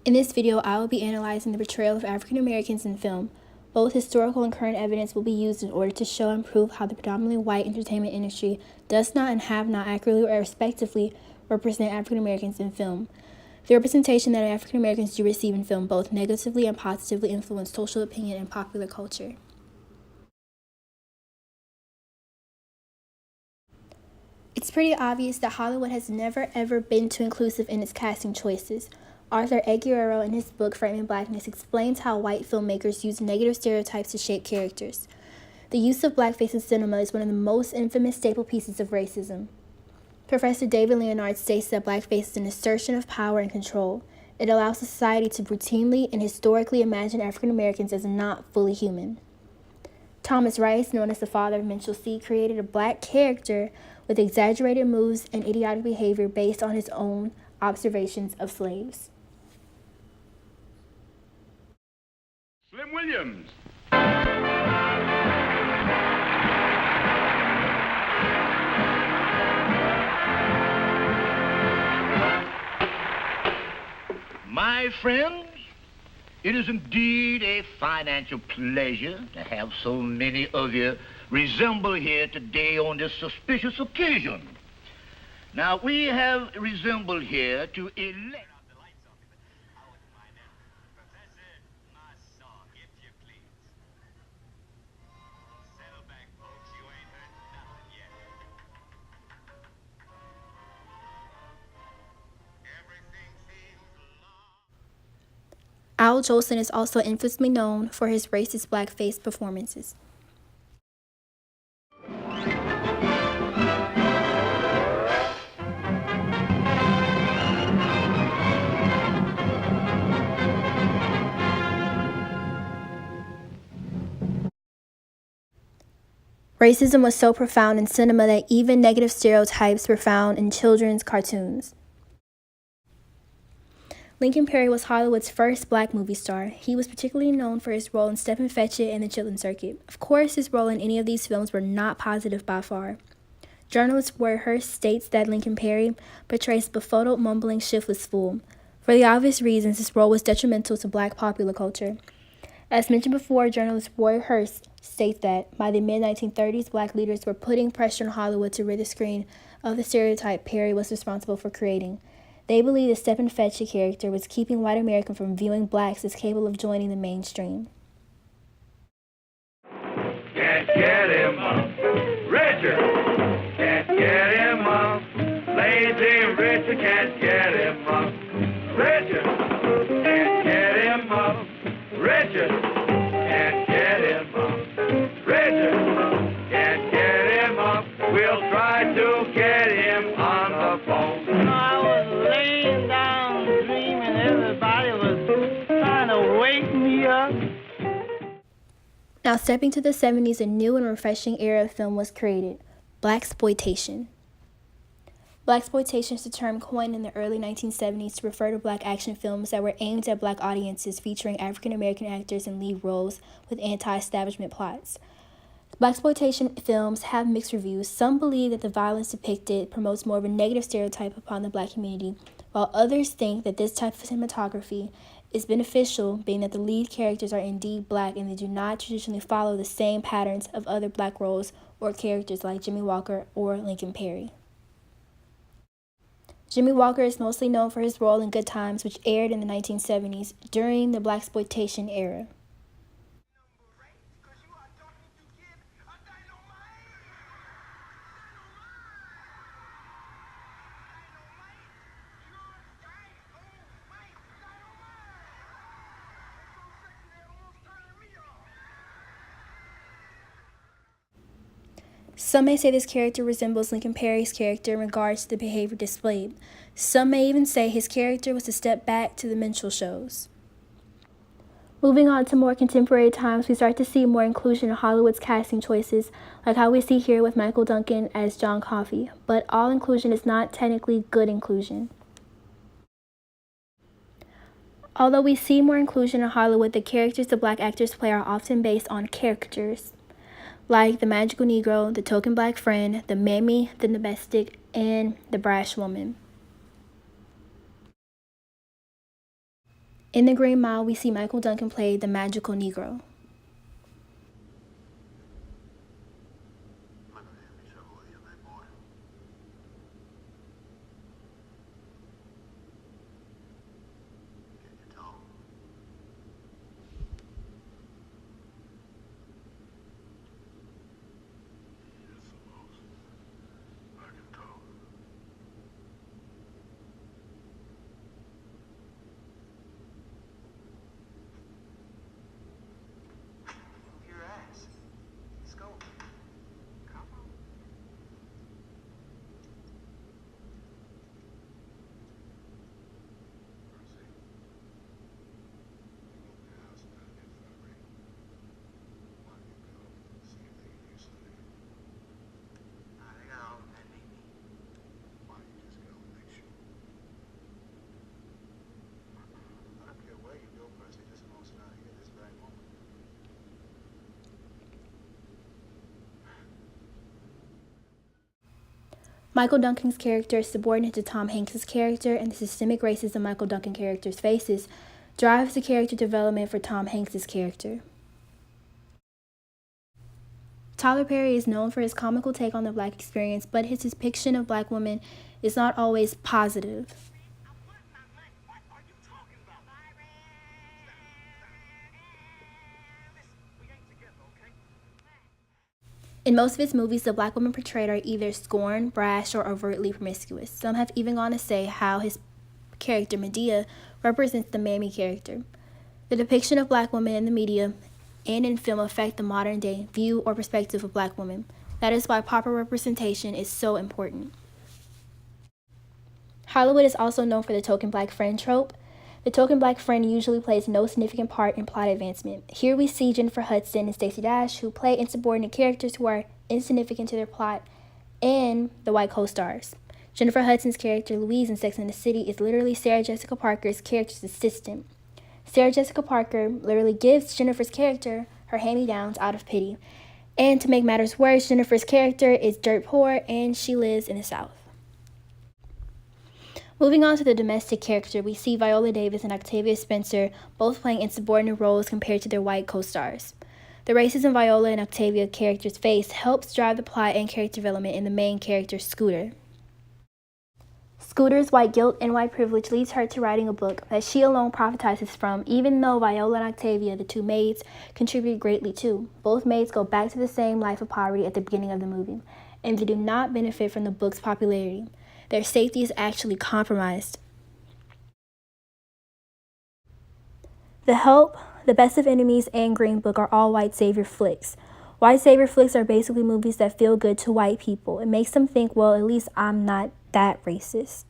In this video, I will be analyzing the portrayal of African Americans in film. Both historical and current evidence will be used in order to show and prove how the predominantly white entertainment industry does not and have not accurately or respectively represent African Americans in film. The representation that African Americans do receive in film both negatively and positively influence social opinion and popular culture. It's pretty obvious that Hollywood has never ever been too inclusive in its casting choices. Arthur Aguirre, in his book Framing Blackness, explains how white filmmakers use negative stereotypes to shape characters. The use of blackface in cinema is one of the most infamous staple pieces of racism. Professor David Leonard states that blackface is an assertion of power and control. It allows society to routinely and historically imagine African Americans as not fully human. Thomas Rice, known as the father of minstrelsy, created a black character with exaggerated moves and idiotic behavior based on his own observations of slaves. Slim Williams. My friends, it is indeed a financial pleasure to have so many of you resemble here today on this suspicious occasion. Now, we have resembled here to elect... Al Jolson is also infamously known for his racist blackface performances. Racism was so profound in cinema that even negative stereotypes were found in children's cartoons. Lincoln Perry was Hollywood's first black movie star. He was particularly known for his role in Stepin Fetchit and The Chitlin Circuit. Of course, his role in any of these films were not positive by far. Journalist Roy Hurst states that Lincoln Perry portrays a befuddled, mumbling, shiftless fool. For the obvious reasons, his role was detrimental to black popular culture. As mentioned before, journalist Roy Hurst states that by the mid-1930s, black leaders were putting pressure on Hollywood to rid the screen of the stereotype Perry was responsible for creating. They believed the Stepin Fetchit character was keeping white Americans from viewing blacks as capable of joining the mainstream. Can't get him up. Richard. Can't get him up. Lazy Richard can't get him up. Richard. Can't get him up. Richard. Can't get him up. Richard. Can't get him up. We'll try to get him on the phone. I was laying down dreaming everybody was trying to wake me up. Now, stepping to the 70s, a new and refreshing era of film was created: blaxploitation. Blaxploitation is a term coined in the early 1970s to refer to black action films that were aimed at black audiences featuring African American actors in lead roles with anti-establishment plots. Blaxploitation films have mixed reviews. Some believe that the violence depicted promotes more of a negative stereotype upon the black community, while others think that this type of cinematography is beneficial, being that the lead characters are indeed black and they do not traditionally follow the same patterns of other black roles or characters like Jimmie Walker or Lincoln Perry. Jimmie Walker is mostly known for his role in Good Times, which aired in the 1970s during the blaxploitation era. Some may say this character resembles Lincoln Perry's character in regards to the behavior displayed. Some may even say his character was a step back to the minstrel shows. Moving on to more contemporary times, we start to see more inclusion in Hollywood's casting choices, like how we see here with Michael Duncan as John Coffey. But all inclusion is not technically good inclusion. Although we see more inclusion in Hollywood, the characters the black actors play are often based on caricatures, like the magical Negro, the token black friend, the mammy, the domestic, and the brash woman. In The Green Mile, we see Michael Duncan play the magical Negro. Michael Duncan's character is subordinate to Tom Hanks' character, and the systemic racism Michael Duncan character faces drives the character development for Tom Hanks' character. Tyler Perry is known for his comical take on the Black experience, but his depiction of Black women is not always positive. In most of his movies, the Black women portrayed are either scorned, brash, or overtly promiscuous. Some have even gone to say how his character, Medea, represents the mammy character. The depiction of Black women in the media and in film affect the modern-day view or perspective of Black women. That is why proper representation is so important. Hollywood is also known for the token Black friend trope. The token Black friend usually plays no significant part in plot advancement. Here we see Jennifer Hudson and Stacey Dash, who play insubordinate characters who are insignificant to their plot, and the white co-stars. Jennifer Hudson's character, Louise in Sex and the City, is literally Sarah Jessica Parker's character's assistant. Sarah Jessica Parker literally gives Jennifer's character her hand-me-downs out of pity. And to make matters worse, Jennifer's character is dirt poor and she lives in the South. Moving on to the domestic character, we see Viola Davis and Octavia Spencer both playing insubordinate roles compared to their white co-stars. The racism Viola and Octavia characters face helps drive the plot and character development in the main character, Scooter. Scooter's white guilt and white privilege leads her to writing a book that she alone prophetizes from, even though Viola and Octavia, the two maids, contribute greatly too. Both maids go back to the same life of poverty at the beginning of the movie, and they do not benefit from the book's popularity. Their safety is actually compromised. The Help, The Best of Enemies, and Green Book are all white savior flicks. White savior flicks are basically movies that feel good to white people. It makes them think, well, at least I'm not that racist.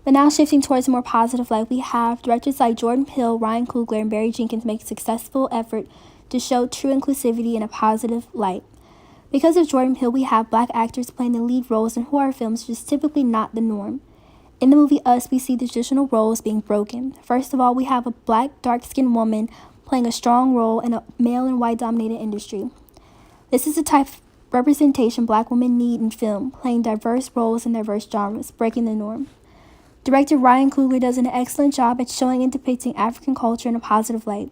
But now shifting towards a more positive light, we have directors like Jordan Peele, Ryan Coogler, and Barry Jenkins make a successful effort to show true inclusivity in a positive light. Because of Jordan Peele, we have black actors playing the lead roles in horror films, which is typically not the norm. In the movie Us, we see the traditional roles being broken. First of all, we have a black, dark-skinned woman playing a strong role in a male and white-dominated industry. This is the type of representation black women need in film, playing diverse roles in diverse genres, breaking the norm. Director Ryan Coogler does an excellent job at showing and depicting African culture in a positive light.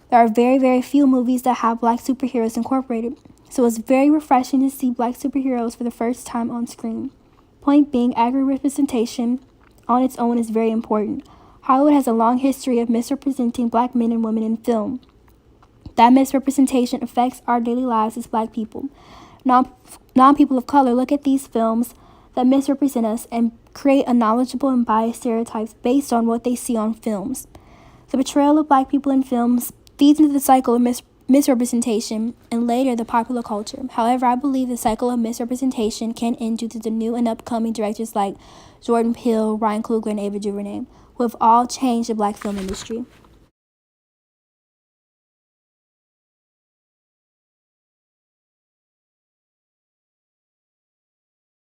There are very, very few movies that have black superheroes incorporated, so it's very refreshing to see black superheroes for the first time on screen. Point being, accurate representation on its own is very important. Hollywood has a long history of misrepresenting black men and women in film. That misrepresentation affects our daily lives as black people. Non-people of color look at these films that misrepresent us and create a knowledgeable and biased stereotypes based on what they see on films. The portrayal of black people in films feeds into the cycle of misrepresentation and later the popular culture. However, I believe the cycle of misrepresentation can end due to the new and upcoming directors like Jordan Peele, Ryan Coogler, and Ava DuVernay, who have all changed the black film industry.